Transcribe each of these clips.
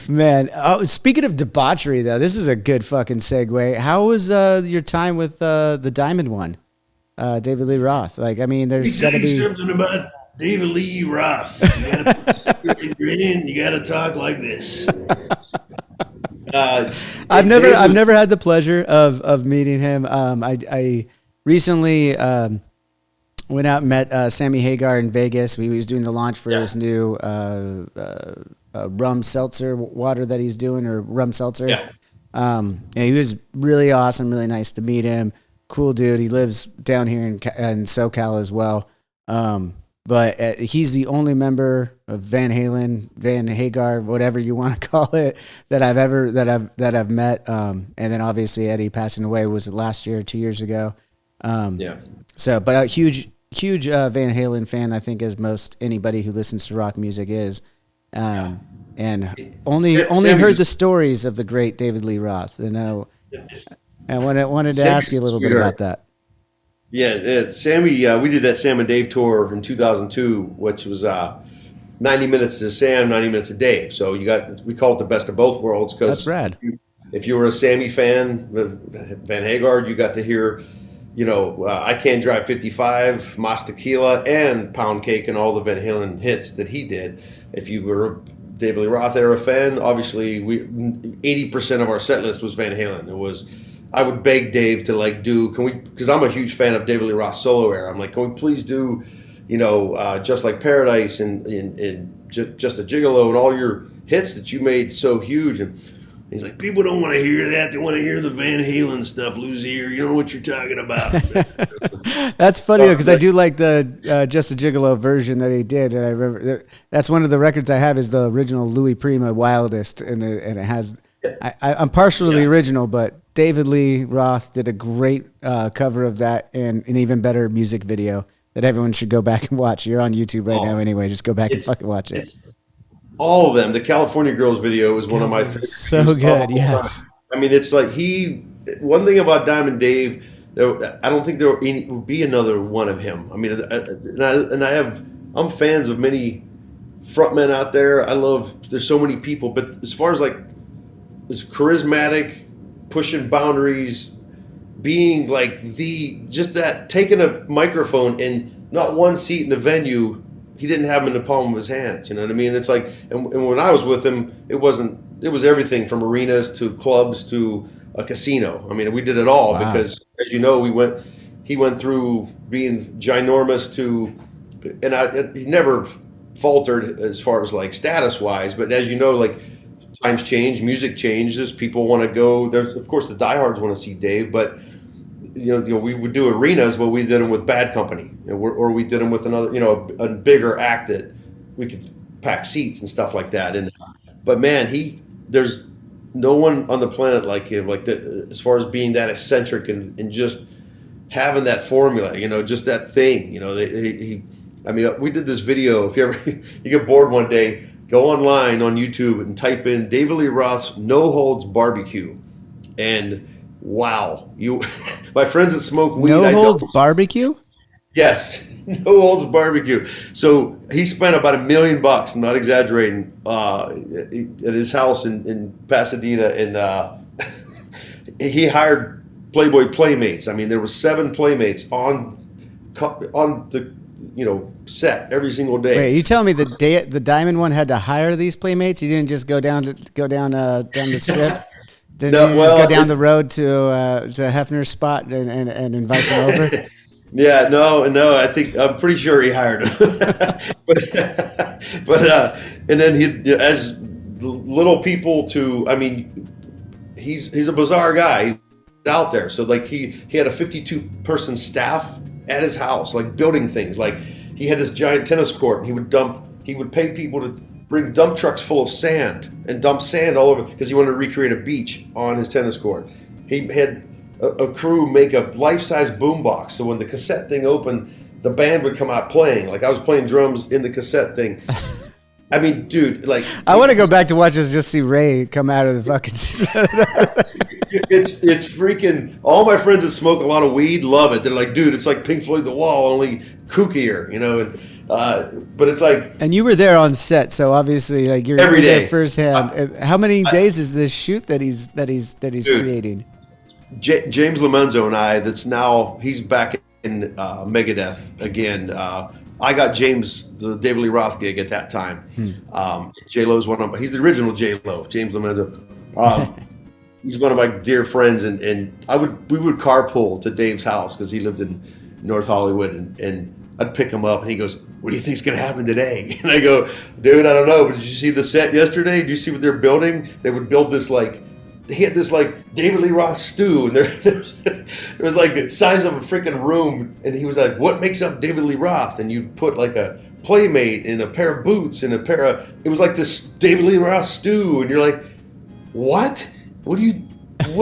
Man, oh, speaking of debauchery, though, this is a good fucking segue. How was your time with the Diamond One, David Lee Roth? Like, I mean, Let me there's tell got to you be. something about David Lee Roth. You gotta put secret ingredient. You gotta talk like this. Uh, I've Dave never had the pleasure of meeting him. I recently went out and met Sammy Hagar in Vegas. We was doing the launch for yeah, his new rum seltzer water that he's doing, or rum seltzer. yeah. And he was really awesome, really nice to meet him. Cool dude. He lives down here in SoCal as well. But he's the only member of Van Halen, Van Hagar, whatever you want to call it, that I've met. And then obviously Eddie passing away, was it last year, 2 years ago? Yeah. So, but a huge Van Halen fan, I think, as most anybody who listens to rock music is. And only Sammy's heard the stories of the great David Lee Roth. You know, I wanted to ask Sammy's you a a little bit sweetheart. about that. Yeah, Sammy. We did that Sam and Dave tour in 2002, which was 90 minutes to Sam, 90 minutes to Dave. So we call it the best of both worlds That's because rad. if you were a Sammy fan, Van Hagar, you got to hear, I Can't Drive 55, Mas Tequila, and Pound Cake, and all the Van Halen hits that he did. If you were a David Lee Roth era fan, obviously 80% of our set list was Van Halen. I would beg Dave to because I'm a huge fan of David Lee Roth's solo era. I'm like, can we please do, Just Like Paradise and Just a Gigolo and all your hits that you made so huge. And he's like, people don't want to hear that. They want to hear the Van Halen stuff, Luzier. You don't know what you're talking about. That's funny though, because I do like the Just a Gigolo version that he did, and I remember that's one of the records I have is the original Louis Prima Wildest, and it has. I'm partial to the original, but David Lee Roth did a great cover of that, and an even better music video that everyone should go back and watch. You're on YouTube right now anyway. Just go back and fucking watch it. All of them. The California Girls video is one of my favorite. So good, yes. I mean, it's like one thing about Diamond Dave, I don't think there would be another one of him. I mean, I'm fans of many frontmen out there. There's so many people, but as far as as charismatic, pushing boundaries, being just that, taking a microphone and not one seat in the venue, he didn't have them in the palm of his hands. You know what I mean? It's like, and when I was with him, it was everything from arenas to clubs to a casino. I mean, we did it all. Wow. Because, as you know, he went through being ginormous and he never faltered as far as status wise, but as you know, times change, music changes, people want to go. There's, of course, the diehards want to see Dave, but we would do arenas, but we did them with Bad Company, or we did them with another, a bigger act that we could pack seats and stuff like that. But man, there's no one on the planet like him, as far as being that eccentric and just having that formula, just that thing, I mean, we did this video. If you get bored one day, go online on YouTube and type in David Lee Roth's No Holds Barbecue, and wow, my friends that smoke weed. No Holds Barbecue? Yes, No Holds Barbecue. So he spent about $1 million, I'm not exaggerating, at his house in Pasadena, and he hired Playboy Playmates. I mean, there were 7 Playmates on the set every single day. Wait, you telling me the Diamond One had to hire these Playmates? He didn't just go down the strip? Didn't he just go down the road to Hefner's spot and invite them over? Yeah, no, I'm pretty sure he hired him. but and then as little people I mean, he's a bizarre guy. He's out there. So he had a 52-person staff at his house, building things. He had this giant tennis court, and he would pay people to bring dump trucks full of sand and dump sand all over because he wanted to recreate a beach on his tennis court. He had a crew make a life-size boombox, so when the cassette thing opened, the band would come out playing. I was playing drums in the cassette thing. I mean, dude, I want to go back to watch us just see Ray come out of the fucking. It's freaking. All my friends that smoke a lot of weed love it. They're like, dude, it's like Pink Floyd The Wall, only kookier, But it's like And you were there on set, so obviously, like you're every there day. firsthand. How many days is this shoot that he's Dude, creating? James Lomenzo and I. That's now he's back in Megadeth again. I got James the David Lee Roth gig at that time. J Lo's one of he's the original J Lo, James Lomenzo. He's one of my dear friends, and we would carpool to Dave's house because he lived in North Hollywood, and I'd pick him up, and he goes, "What do you think's gonna happen today?" And I go, "Dude, I don't know, but did you see the set yesterday? Did you see what they're building? They would build this like." He had this like David Lee Roth stew, and there was like the size of a freaking room, and he was like, "What makes up David Lee Roth?" And you put like a Playmate and a pair of boots and it was like this David Lee Roth stew, and you're like, "What? What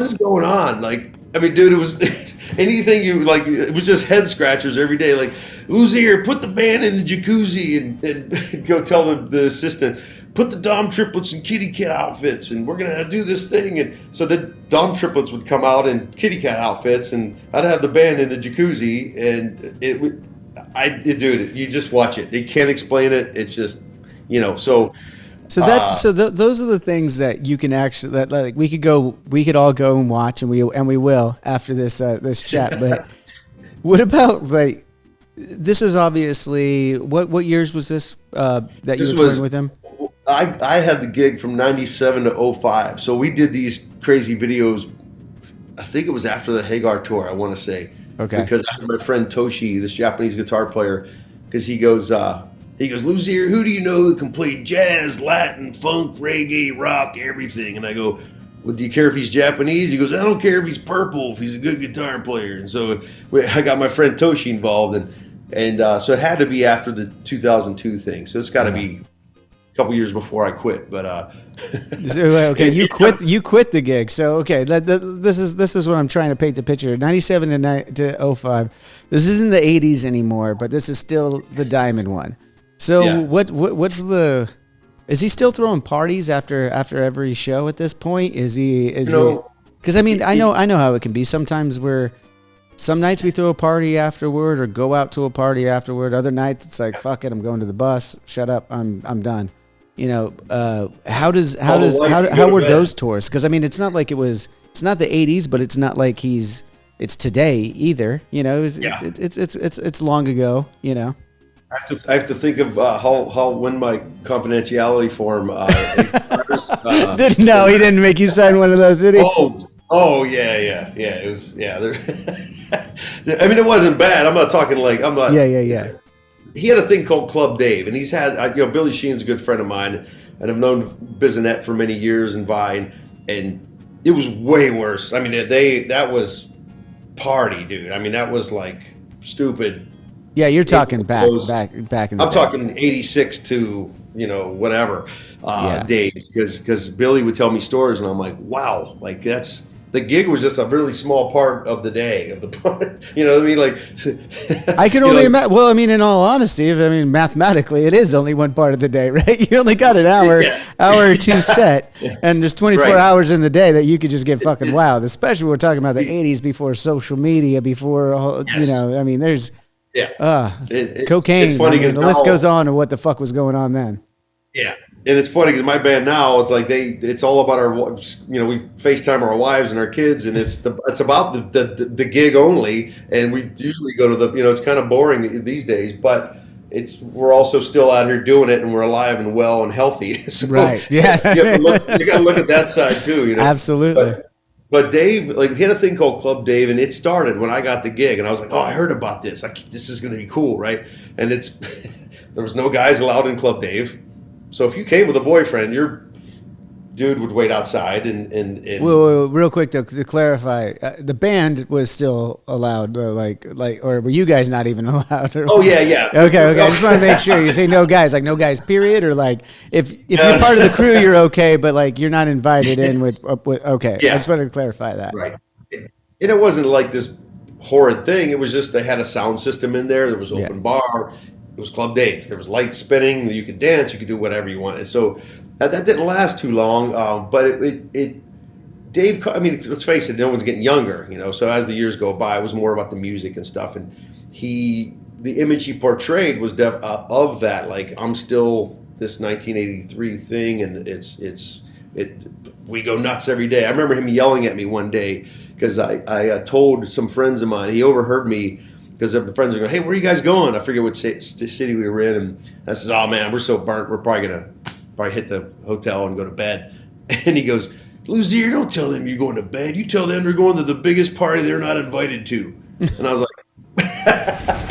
is going on?" Like, I mean, dude, it was anything you like. It was just head scratchers every day. Like, Luzier, put the band in the jacuzzi, and go tell the assistant, put the Dom triplets in kitty cat outfits, and we're gonna do this thing. And so the Dom triplets would come out in kitty cat outfits, and I'd have the band in the jacuzzi, and dude, you just watch it. They can't explain it. It's just, so. So those are the things that you can actually that like we could all go and watch, and we will after this chat. But what about like this is obviously what years was this that you were touring with him? I had the gig from 97 to 05. So we did these crazy videos. I think it was after the Hagar tour, I want to say. Okay. Because I had my friend Toshi, this Japanese guitar player, because he goes, Luzier, who do you know that can play jazz, Latin, funk, reggae, rock, everything? And I go, well, do you care if he's Japanese? He goes, I don't care if he's purple, if he's a good guitar player. And so I got my friend Toshi involved, and so it had to be after the 2002 thing. So it's got to be a couple years before I quit. But okay, you quit the gig. So okay, this is what I'm trying to paint the picture. 97 to 05. This isn't the 80s anymore, but this is still the Diamond one. So Yeah. what's the? Is he still throwing parties after every show at this point? Is he? Because I mean, I know how it can be. Sometimes some nights we throw a party afterward or go out to a party afterward. Other nights it's like, fuck it, I'm going to the bus. Shut up, I'm done. How were those tours? Because I mean, it's not like it's not the 80s, but it's not like it's today either. It's long ago. I have to think of how when my confidentiality form. He didn't make you sign one of those, did he? Oh yeah. It was I mean, it wasn't bad. I'm not talking like I'm not. Yeah. He had a thing called Club Dave, and he's had Billy Sheen's a good friend of mine, and I've known Bissonette for many years and Vine, and it was way worse. I mean, that was party, dude. I mean, that was like stupid. Yeah, you're talking back in the I'm day. talking 86 to whatever days, because Billy would tell me stories, and I'm like, wow, like the gig was just a really small part of the day of the part. You know what I mean? Like I can only imagine. Well, I mean, in all honesty, mathematically, it is only one part of the day, right? You only got an hour or two set, and there's 24 hours in the day that you could just get fucking wowed. Especially when we're talking about the 80s, before social media, before I mean, there's. Yeah. Cocaine. It's funny the list goes on of what the fuck was going on then. Yeah. And it's funny because my band now, it's like it's all about our, we FaceTime our wives and our kids, and it's about the gig only. And we usually go to it's kind of boring these days, but we're also still out here doing it, and we're alive and well and healthy. So right. Yeah. you got to look at that side too, Absolutely. But Dave, like, he had a thing called Club Dave, and it started when I got the gig, and I was like, oh, I heard about this. This is going to be cool, right? And there was no guys allowed in Club Dave. So if you came with a boyfriend, your dude would wait outside and Well, real quick to clarify, the band was still allowed, or were you guys not even allowed? Oh yeah. Okay. I just want to make sure you say no guys, like no guys, period, or like if you're part of the crew, you're okay, but like you're not invited in with okay. Yeah. I just wanted to clarify that. Right. And it wasn't like this horrid thing. It was just they had a sound system in there. There was open bar. It was Club Dave. There was lights spinning. You could dance. You could do whatever you wanted. So that didn't last too long. But Dave. I mean, let's face it. No one's getting younger. So as the years go by, it was more about the music and stuff. And he the image he portrayed was of that. Like, I'm still this 1983 thing, and we go nuts every day. I remember him yelling at me one day because I told some friends of mine. He overheard me because the friends are going, "Hey, where are you guys going?" I forget what city we were in, and I says, "Oh man, we're so burnt. We're probably gonna hit the hotel and go to bed." And he goes, "Luzier, don't tell them you're going to bed. You tell them they're going to the biggest party they're not invited to." And I was like,